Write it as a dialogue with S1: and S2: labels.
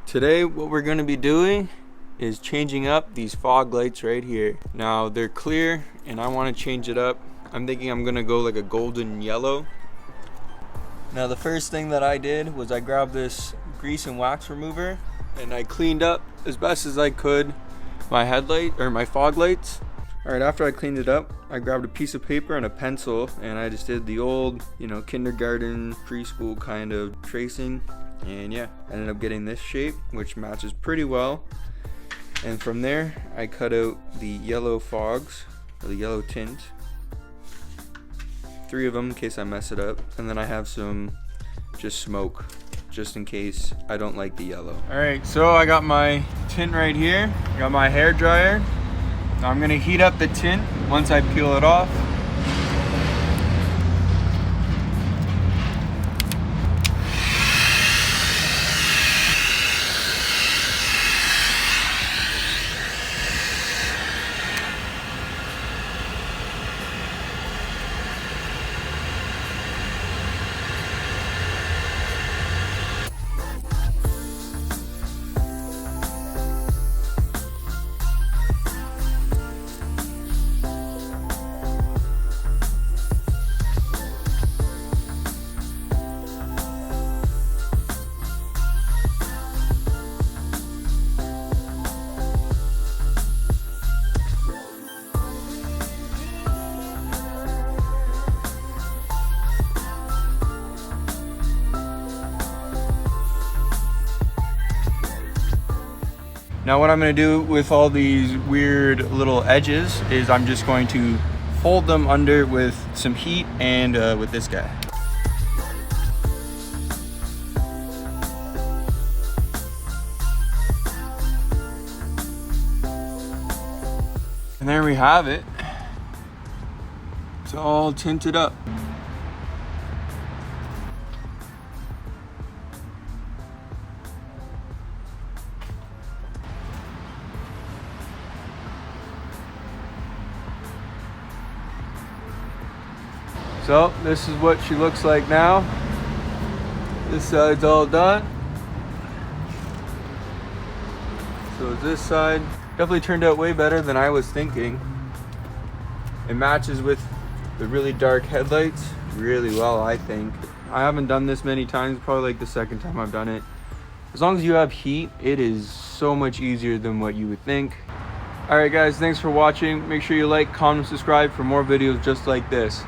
S1: Today what we're going to be doing is changing up these fog lights right here. Now they're clear and I want to change it up. I'm thinking I'm going to go like a golden yellow. Now the first thing that I did was I grabbed this grease and wax remover and I cleaned up as best as I could my headlight or my fog lights. Alright, after I cleaned it up, I grabbed a piece of paper and a pencil and I just did the old, kindergarten, preschool kind of tracing. And yeah, I ended up getting this shape, which matches pretty well. And from there, I cut out the yellow fogs, or the yellow tint. 3 of them in case I mess it up. And then I have some just smoke, just in case I don't like the yellow. Alright, so I got my tint right here. Got my hair dryer. Now I'm gonna heat up the tint once I peel it off. Now what I'm going to do with all these weird little edges is I'm just going to fold them under with some heat and with this guy. And there we have it. It's all tinted up. So this is what she looks like now. This side's all done. So this side definitely turned out way better than I was thinking. It matches with the really dark headlights really well, I think. I haven't done this many times, probably like the second time I've done it. As long as you have heat, it is so much easier than what you would think. Alright guys, thanks for watching. Make sure you like, comment, subscribe for more videos just like this.